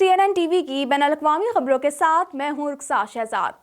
CNN TV की बैनुल-अक़वामी खबरों के साथ मैं हूं रुखसा शहजाद।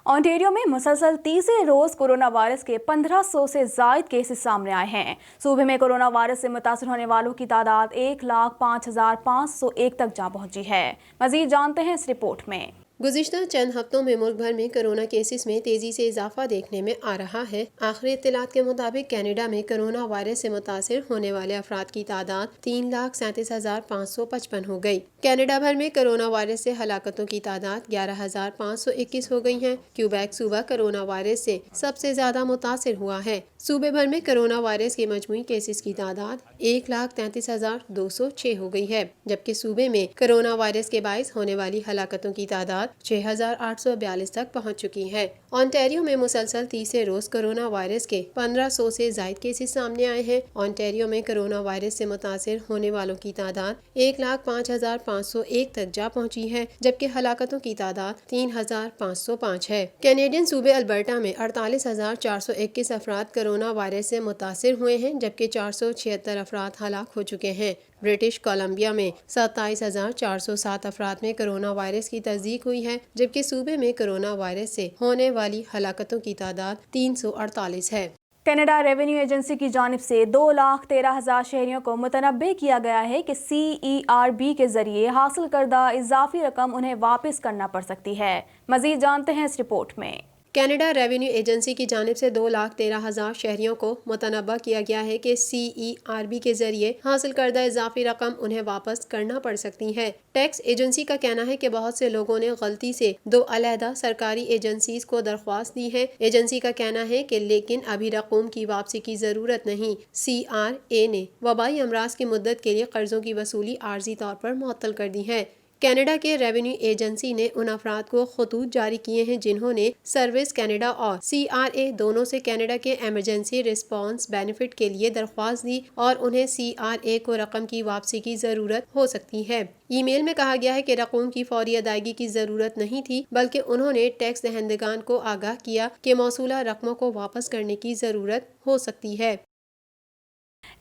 ओंटारियो में मुसलसल तीसरे रोज कोरोना वायरस के 1500 से ज़ायद केसेस सामने आए हैं। सूबे में कोरोना वायरस से मुतासर होने वालों की तादाद 1,05,501 तक जा पहुंची है। मजीद जानते हैं इस रिपोर्ट में। गुज़िश्ता चंद हफ्तों में मुल्क भर में कोरोना केसेस में तेज़ी से इजाफा देखने में आ रहा है। आखिरी इत्तलात के मुताबिक कनाडा में कोरोना वायरस से मुतासिर होने वाले अफराद की तादाद 3,37,555 हो गई। कनाडा भर में कोरोना वायरस से हलाकतों की तादाद 11,521 हो गई है। क्यूबेक सूबा कोरोना वायरस से सबसे ज्यादा मुतासिर हुआ है। सूबे भर में कोरोना वायरस के मजमूई केसेस की तादाद 1,33,206 हो गई है, जबकि सूबे में कोरोना वायरस के बाइस होने वाली हलाकतों की तादाद 6,842 तक पहुंच चुकी है। ओंटारियो में मुसलसल तीसरे रोज कोरोना वायरस के 1500 से ज़ायद केसेस सामने आए हैं। ओंटारियो में कोरोना वायरस से मुतासिर होने वालों की तादाद 1,05,501 तक जा पहुंची है, जबकि हलाकतों की तादाद 3,505 है। कैनेडियन सूबे अल्बर्टा में 48,421 अफराद कोरोना वायरस से मुतासिर हुए हैं, जबकि 476 अफराद हलाक हो चुके हैं। ब्रिटिश कोलंबिया में 27,407 अफराद में कोरोना वायरस की तस्दीक हुई है, जबकि सूबे में कोरोना वायरस से होने वाली हलाकतों की तादाद 348 है। कनाडा रेवेन्यू एजेंसी की जानिब से 2,13,000 शहरियों को मुतनब्बे किया गया है कि CERB के जरिए हासिल करदा इजाफी रकम उन्हें वापस करना पड़ सकती है। मजीद जानते हैं इस रिपोर्ट में। कनाडा रेवेन्यू एजेंसी की जानिब से 2,13,000 शहरियों को मुतनब्बा किया गया है कि CERB के जरिए हासिल करदा इजाफी रकम उन्हें वापस करना पड़ सकती है। टैक्स एजेंसी का कहना है कि बहुत से लोगों ने गलती से 2 अलहदा सरकारी एजेंसीज को दरख्वास्त दी है। एजेंसी का कहना है कि लेकिन अभी रकूम की वापसी की जरूरत नहीं। CRA ने वबाई अमराज की मुद्दत के लिए कर्जों की वसूली आर्जी तौर पर मुअत्तल कर दी है। कनाडा के रेवेन्यू एजेंसी ने उन अफराद को खतूत जारी किए हैं जिन्होंने सर्विस कनाडा और CRA दोनों से कनाडा के एमरजेंसी रिस्पांस बेनिफिट के लिए दरख्वास्त दी और उन्हें CRA को रकम की वापसी की ज़रूरत हो सकती है। ईमेल में कहा गया है कि रकूम की फौरी अदायगी की ज़रूरत नहीं थी, बल्कि उन्होंने टैक्स दहंदगान को आगाह किया कि मौसूला रकमों को वापस करने की ज़रूरत हो सकती है।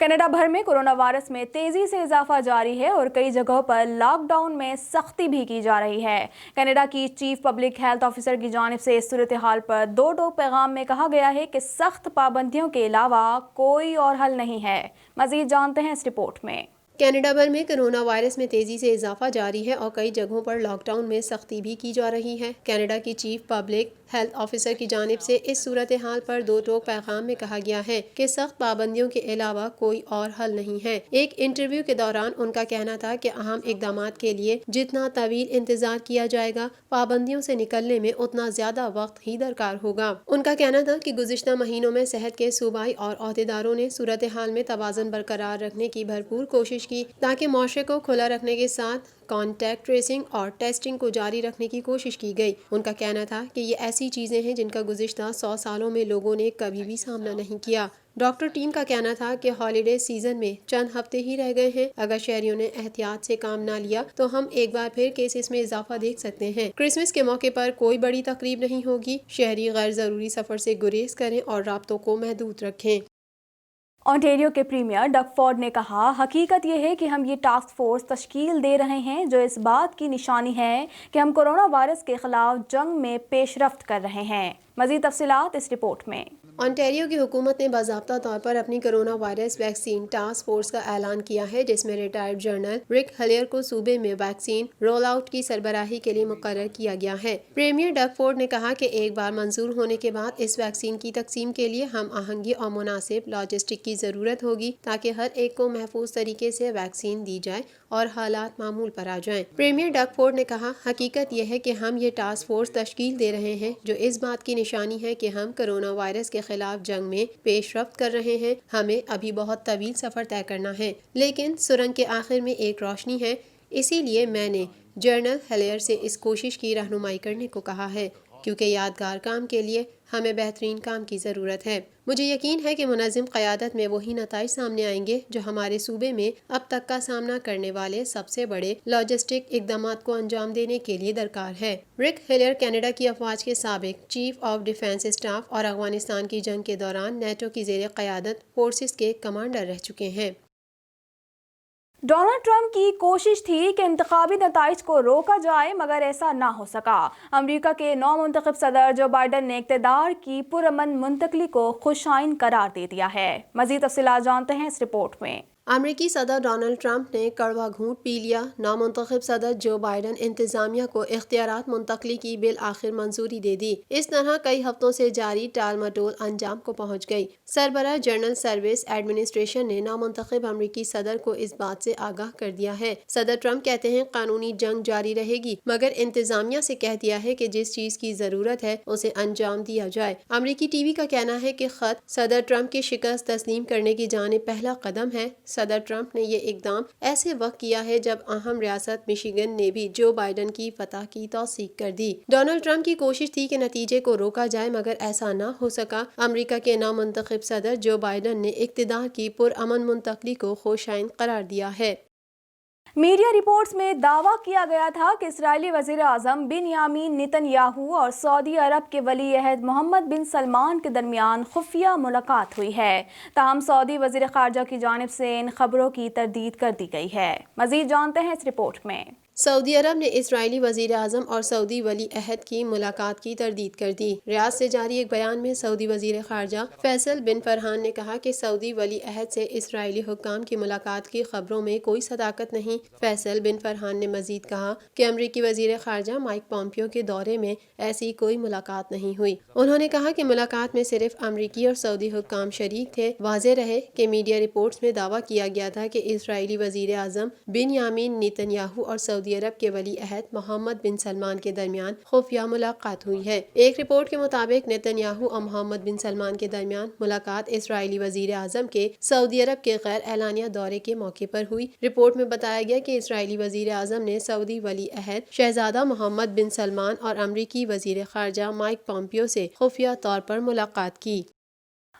कनाडा भर में कोरोना वायरस में तेजी से इजाफा जारी है और कई जगहों पर लॉकडाउन में सख्ती भी की जा रही है। कनाडा की चीफ पब्लिक हेल्थ ऑफिसर की जानिब से इस सूरत हाल पर 2 टोक पैगाम में कहा गया है कि सख्त पाबंदियों के अलावा कोई और हल नहीं है। मजीद जानते हैं इस रिपोर्ट में। कनाडा भर में कोरोना वायरस में तेजी से इजाफा जारी है और कई जगहों पर लॉकडाउन में सख्ती भी की जा रही है। कनाडा की चीफ पब्लिक हेल्थ ऑफिसर की जानिब से इस सूरत हाल पर 2 टोक पैगाम में कहा गया है कि सख्त पाबंदियों के अलावा कोई और हल नहीं है। एक इंटरव्यू के दौरान उनका कहना था कि अहम इकदाम के लिए जितना तवील इंतजार किया जाएगा, पाबंदियों से निकलने में उतना ज्यादा वक्त ही दरकार होगा। उनका कहना था कि गुज़िश्ता महीनों में सेहत के सूबाई और अहदेदारों ने सूरत हाल में तवाज़ुन बरकरार रखने की भरपूर कोशिश की ताकि मुआशरे को खुला रखने के साथ कॉन्टैक्ट ट्रेसिंग और टेस्टिंग को जारी रखने की कोशिश की गई। उनका कहना था कि ये ऐसी चीजें हैं जिनका गुज़िश्ता 100 सालों में लोगों ने कभी भी सामना नहीं किया। डॉक्टर टीम का कहना था कि हॉलीडे सीजन में चंद हफ्ते ही रह गए हैं। अगर शहरियों ने एहतियात से काम ना लिया तो हम एक बार फिर केसेस में इजाफा देख सकते हैं। क्रिसमस के मौके पर कोई बड़ी तकरीब नहीं होगी। शहरी गैर जरूरी सफर से गुरेज करें और राब्तों को महदूद रखें। ओंटारियो के प्रीमियर डग फोर्ड ने कहा, हकीकत यह है कि हम ये टास्क फोर्स तश्कील दे रहे हैं जो इस बात की निशानी है कि हम कोरोना वायरस के खिलाफ जंग में पेशरफ्त कर रहे हैं। मज़ीद तफसीलात इस रिपोर्ट में। ओंटारियो की हुकूमत ने बाज़ाब्ता तौर पर अपनी corona virus vaccine task force का ऐलान किया है, जिसमें रिटायर्ड जनरल रिक हेलियर को सूबे में वैक्सीन रोल आउट की सरबराही के लिए मुकर्रर किया गया है। प्रीमियर डग फोर्ड ने कहा कि एक बार मंजूर होने के बाद इस वैक्सीन की तकसीम के लिए हम आहंगी और मुनासिब लॉजिस्टिक की ज़रूरत होगी ताकि हर एक को महफूज तरीके से वैक्सीन दी जाए और हालात मामूल पर आ जाएं। प्रीमियर डग फोर्ड ने कहा, हकीकत यह है कि हम ये टास्क फोर्स तश्कील दे रहे हैं जो इस बात की निशानी है कि हम कोरोना वायरस के खिलाफ जंग में पेशरफ्त कर रहे हैं। हमें अभी बहुत तवील सफर तय करना है, लेकिन सुरंग के आखिर में एक रोशनी है। इसीलिए मैंने जनरल हेलियर से इस कोशिश की रहनुमाई करने को कहा है, क्योंकि यादगार काम के लिए हमें बेहतरीन काम की ज़रूरत है। मुझे यकीन है कि मुनज़्ज़म क़यादत में वही नताइज सामने आएंगे जो हमारे सूबे में अब तक का सामना करने वाले सबसे बड़े लॉजिस्टिक इक़दामात को अंजाम देने के लिए दरकार है। रिक हेलियर कनाडा की अफवाज के साबिक चीफ ऑफ डिफेंस स्टाफ और अफगानिस्तान की जंग के दौरान नेटो की ज़ेर क़यादत फोर्सेस के कमांडर रह चुके हैं। डोनाल्ड ट्रंप की कोशिश थी कि इंतखाबी नताइज को रोका जाए, मगर ऐसा ना हो सका। अमेरिका के नौ मुंतखब सदर जो बाइडन ने इक़्तिदार की पुरअमन मुंतकली को खुशाइन करार दे दिया है। मज़ीद तफ़सीलात जानते हैं इस रिपोर्ट में। अमरीकी सदर डोनाल्ड ट्रंप ने कड़वा घूंट पी लिया। नामुंतखब सदर जो बाइडन इंतजामिया को इख्तियारात मुंतकली की बिल आखिर मंजूरी दे दी। इस तरह कई हफ्तों से जारी टाल मटोल अंजाम को पहुंच गई। सरबराह जनरल सर्विस एडमिनिस्ट्रेशन ने नामुंतखब अमरीकी सदर को इस बात से आगाह कर दिया है। सदर ट्रंप कहते हैं कानूनी जंग जारी रहेगी, मगर इंतजामिया से कह दिया है कि जिस चीज की जरूरत है उसे अंजाम दिया जाए। अमरीकी टीवी का कहना है कि खत सदर ट्रंप की शिकस्त तस्लीम करने की जानिब पहला कदम है। सदर ट्रंप ने ये इकदाम ऐसे वक्त किया है जब अहम रियासत मिशिगन ने भी जो बाइडन की फतह की तौसीक कर दी। डोनाल्ड ट्रंप की कोशिश थी कि नतीजे को रोका जाए, मगर ऐसा ना हो सका। अमेरिका के नामुंतखब सदर जो बाइडन ने इक़्तिदार की पुरअमन मुंतकली को खुशाइन करार दिया है। मीडिया रिपोर्ट्स में दावा किया गया था कि इस्राएली वज़ीर आज़म बिनयामीन नेतन्याहू और सऊदी अरब के वली अहद मोहम्मद बिन सलमान के दरमियान खुफिया मुलाकात हुई है। ताहम सऊदी वज़ीर ख़ारजा की जानिब से इन खबरों की तरदीद कर दी गई है। मज़ीद जानते हैं इस रिपोर्ट में। सऊदी अरब ने इस्राएली वज़ीर आज़म और सऊदी वली अहद की मुलाकात की तरदीद कर दी। रियाद से जारी एक बयान में सऊदी वज़ीर ख़ारजा फैसल बिन फरहान ने कहा कि सऊदी वली अहद से इस्राएली हुक्काम की मुलाकात की खबरों में कोई सदाकत नहीं। फैसल बिन फरहान ने मजीद कहा कि अमरीकी वज़ीर ख़ारजा माइक पॉम्पियो के दौरे में ऐसी कोई मुलाकात नहीं हुई। उन्होंने कहा कि मुलाकात में सिर्फ अमरीकी और सऊदी हुक्काम शरीक थे। वाज़ेह रहे कि मीडिया रिपोर्ट्स में दावा किया गया था कि इस्राएली वज़ीर आज़म बिनयामीन नेतन्याहू और सऊदी अरब के वली अहद मोहम्मद बिन सलमान के दरमियान खुफिया मुलाकात हुई है। एक रिपोर्ट के मुताबिक नेतन्याहू और मोहम्मद बिन सलमान के दरमियान मुलाकात इस्राएली वज़ीर आज़म के सऊदी अरब के गैर एलानिया दौरे के मौके पर हुई। रिपोर्ट में बताया गया कि इस्राएली वज़ीर आज़म ने सऊदी वली अहद शहजादा मोहम्मद बिन सलमान और अमरीकी वज़ीर ख़ारजा माइक पॉम्पियो से खुफिया तौर पर मुलाकात की।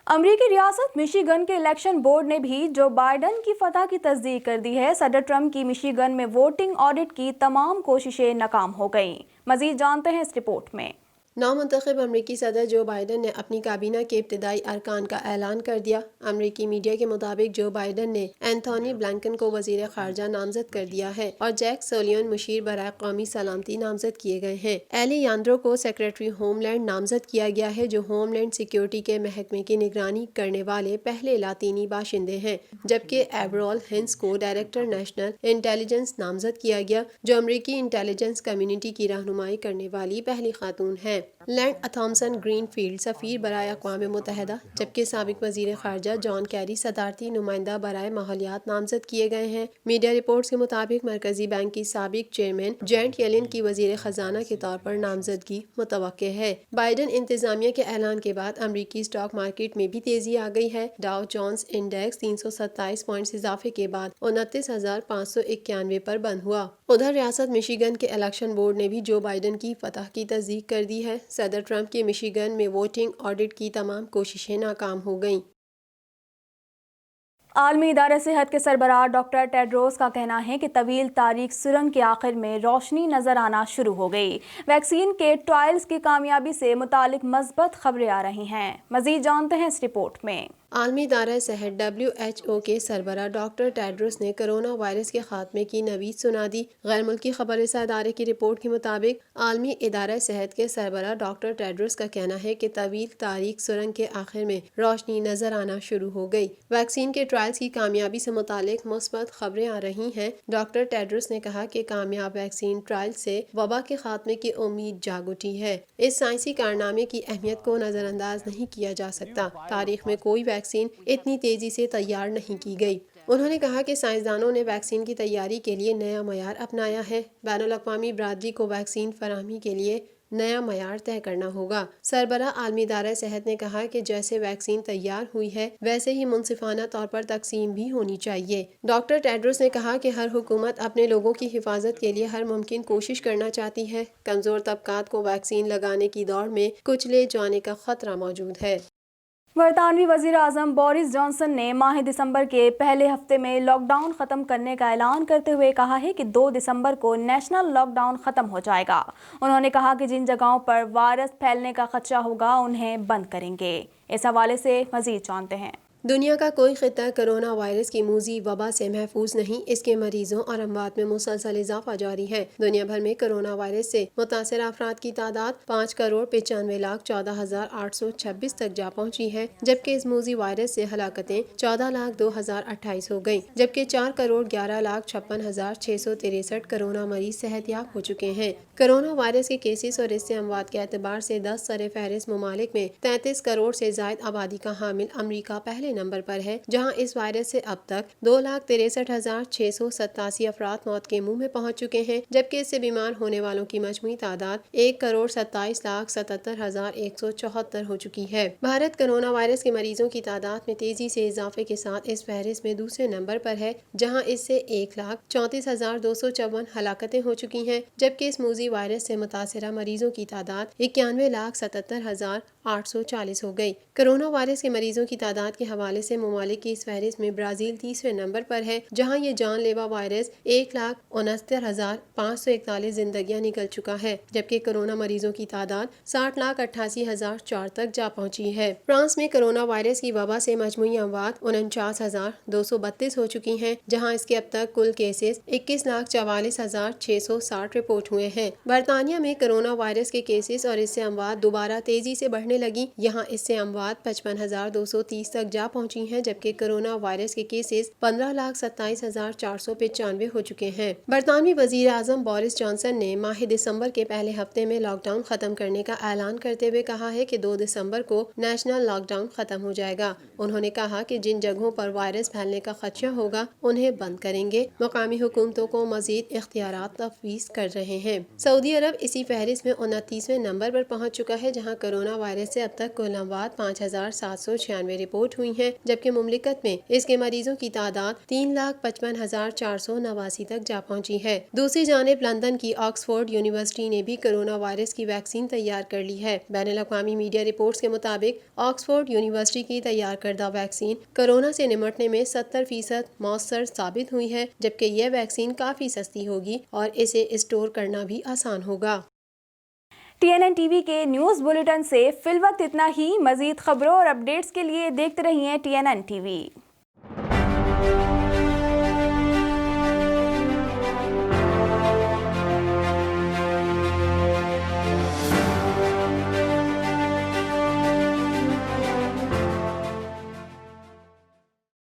अमरीकी रियासत मिशिगन के इलेक्शन बोर्ड ने भी जो बाइडन की फतह की तस्दीक कर दी है। सदर ट्रंप की मिशिगन में वोटिंग ऑडिट की तमाम कोशिशें नाकाम हो गईं। मजीद जानते हैं इस रिपोर्ट में। नामुंतखब अमरीकी सदर जो बाइडन ने अपनी काबीना के इब्तदाई अरकान का ऐलान कर दिया। अमरीकी मीडिया के मुताबिक जो बाइडन ने एंथोनी ब्लिंकन को वज़ीर ख़ारजा नामजद कर दिया है और जैक सोलियन मुशीर बराए कौमी सलामती नामजद किए गए हैं। एलियांद्रो को सेक्रेटरी होमलैंड नामजद किया गया है, जो होमलैंड सिक्योरिटी के महकमे की निगरानी करने वाले पहले लातीनी बाशिंदे हैं। जबकि एवरोल हिंस को डायरेक्टर नेशनल इंटेलिजेंस नामजद किया गया, जो अमरीकी इंटेलिजेंस कम्युनिटी की रहनुमाई करने वाली पहली खातून है। लैंड थॉमसन ग्रीनफील्ड सफ़ीर बराए अक़वाम मुत्तहिदा, जबकि साबिक वज़ीर ख़ारजा जॉन कैरी सदारती नुमाइंदा बराए माहौलियात नामजद किए गए हैं। मीडिया रिपोर्ट्स के मुताबिक मरकज़ी बैंक की साबिक चेयरमैन जेनेट येलेन की वज़ीर ख़जाना के तौर पर नामजदगी मुतवक्के है। बाइडन इंतज़ामिया के ऐलान के बाद अमरीकी स्टॉक मार्केट में भी तेज़ी आ गई है। डाउ जोन्स इंडेक्स 327 पॉइंट्स इजाफे के बाद 29,591 पर बंद हुआ। उधर रियासत मिशिगन के इलेक्शन बोर्ड ने भी जो बाइडन की फतह की तस्दीक कर दी है। सदर ट्रंप के मिशिगन में वोटिंग ऑडिट की तमाम कोशिशें नाकाम हो गईं। आलमी इदारे सेहत के सरबराह डॉक्टर टेड्रोस का कहना है कि तवील तारीख सुरंग के आखिर में रोशनी नजर आना शुरू हो गई। वैक्सीन के ट्रायल्स की कामयाबी से मुतालिक मज़बूत खबरें आ रही हैं। मज़ीद जानते हैं इस रिपोर्ट में। आलमी इदारा सेहत WHO के सरबराह डॉक्टर टेड्रोस ने कोरोना वायरस के खात्मे की नवीद सुना दी। गैर मुल्की खबररसा इदारे की रिपोर्ट के मुताबिक आलमी इदारा सेहत के सरबराह डॉक्टर टेड्रोस का कहना है कि तवील तारीख सुरंग के आखिर में रोशनी नजर आना शुरू हो गई। वैक्सीन के ट्रायल्स की कामयाबी से मुतालिक मुस्बत खबरें आ रही हैं। डॉक्टर टेड्रोस ने कहा कि कामयाब वैक्सीन ट्रायल से वबा के खात्मे की उम्मीद जाग उठी है। इस साइंसी कारनामे की अहमियत को नजरअंदाज नहीं किया जा सकता। तारीख में कोई वैक्सीन इतनी तेजी से तैयार नहीं की गई। उन्होंने कहा कि साइंसदानों ने वैक्सीन की तैयारी के लिए नया मयार अपनाया है। बैनुल-अक़वामी बरादरी को वैक्सीन फराहमी के लिए नया मयार तय करना होगा। सरबराह आलमी इदारा सेहत ने कहा कि जैसे वैक्सीन तैयार हुई है वैसे ही मुनसिफाना तौर पर तकसीम भी होनी चाहिए। डॉक्टर टेड्रोस ने कहा कि हर हुकूमत अपने लोगों की हिफाजत के लिए हर मुमकिन कोशिश करना चाहती है। कमज़ोर तबकात को वैक्सीन लगाने की दौड़ में कुचले जाने का खतरा मौजूद है। बरतानवी वज़ीर आज़म बोरिस जॉनसन ने माह दिसंबर के पहले हफ्ते में लॉकडाउन ख़त्म करने का ऐलान करते हुए कहा है कि 2 दिसंबर को नेशनल लॉकडाउन ख़त्म हो जाएगा। उन्होंने कहा कि जिन जगहों पर वायरस फैलने का खदशा होगा उन्हें बंद करेंगे। इस हवाले से मज़ीद जानते हैं। دنیا کا کوئی خطہ کورونا وائرس کی موذی وبا سے محفوظ نہیں، اس کے مریضوں اور اموات میں مسلسل اضافہ جاری ہے۔ دنیا بھر میں کورونا وائرس سے متاثرہ افراد کی تعداد 5,95,04,826 تک جا پہنچی ہے، جبکہ اس موذی وائرس سے ہلاکتیں 14,02,028 ہو گئیں، جبکہ 4,11,56,663 کورونا مریض صحت یاب ہو چکے ہیں۔ کورونا وائرس کے کیسز اور اس سے اموات کے اعتبار سے 10 سر فہرست ممالک میں 33 کروڑ سے زائد آبادی کا حامل امریکہ پہلے نمبر پر ہے، جہاں اس وائرس سے اب تک 2,63,687 افراد موت کے منہ میں پہنچ چکے ہیں، جبکہ اس سے بیمار ہونے والوں کی مجموعی تعداد 1,27,77,174 ہو چکی ہے۔ بھارت کورونا وائرس کے مریضوں کی تعداد میں تیزی سے اضافے کے ساتھ اس فہرست میں دوسرے نمبر پر ہے، جہاں اس سے 1,34,254 ہلاکتیں ہو چکی ہیں، جبکہ اس موذی وائرس سے متاثرہ مریضوں کی تعداد 91,77,840 ہو گئی۔ کورونا وائرس کے مریضوں کی تعداد کے حوالے سے ممالک کی اس فہرست میں برازیل تیسرے نمبر پر ہے، جہاں یہ جان لیوا وائرس 1,69,541 زندگیاں نکل چکا ہے، جبکہ کورونا مریضوں کی تعداد 60,88,004 تک جا پہنچی ہے۔ فرانس میں کورونا وائرس کی وبا سے مجموعی اموات 49,232 ہو چکی ہیں، جہاں اس کے اب تک کل کیسز 21,44,660 رپورٹ ہوئے ہیں۔ برطانیہ میں کورونا وائرس کے کیسز اور اس سے اموات دوبارہ تیزی سے بڑھنے لگی، یہاں اس سے اموات 55,230 تک جا پہنچی ہیں، جبکہ کورونا وائرس کے کیسز 15,27,495 ہو چکے ہیں۔ برطانوی وزیر اعظم بورس جانسن نے ماہ دسمبر کے پہلے ہفتے میں لاک ڈاؤن ختم کرنے کا اعلان کرتے ہوئے کہا ہے کہ 2 دسمبر کو نیشنل لاک ڈاؤن ختم ہو جائے گا۔ انہوں نے کہا کہ جن جگہوں پر وائرس پھیلنے کا خدشہ ہوگا انہیں بند کریں گے۔ مقامی حکومتوں کو مزید اختیارات تفویض کر رہے ہیں۔ سعودی عرب اسی فہرست میں 29ویں نمبر پر پہنچ چکا ہے، جہاں کورونا وائرس سے اب تک کل اموات 5,796 رپورٹ ہوئی ہیں، جبکہ مملکت میں اس کے مریضوں کی تعداد 3,55,489 تک جا پہنچی ہے۔ دوسری جانب لندن کی آکسفورڈ یونیورسٹی نے بھی کورونا وائرس کی ویکسین تیار کر لی ہے۔ بین الاقوامی میڈیا رپورٹس کے مطابق آکسفورڈ یونیورسٹی کی تیار کردہ ویکسین کورونا سے نمٹنے میں 70% مؤثر ثابت ہوئی ہے، جبکہ یہ ویکسین کافی سستی ہوگی اور اسے اسٹور کرنا بھی آسان ہوگا۔ TNN ٹی وی کے نیوز بلیٹن سے فی الوقت اتنا ہی۔ مزید خبروں اور اپڈیٹس کے لیے دیکھتے رہیے TNN ٹی وی۔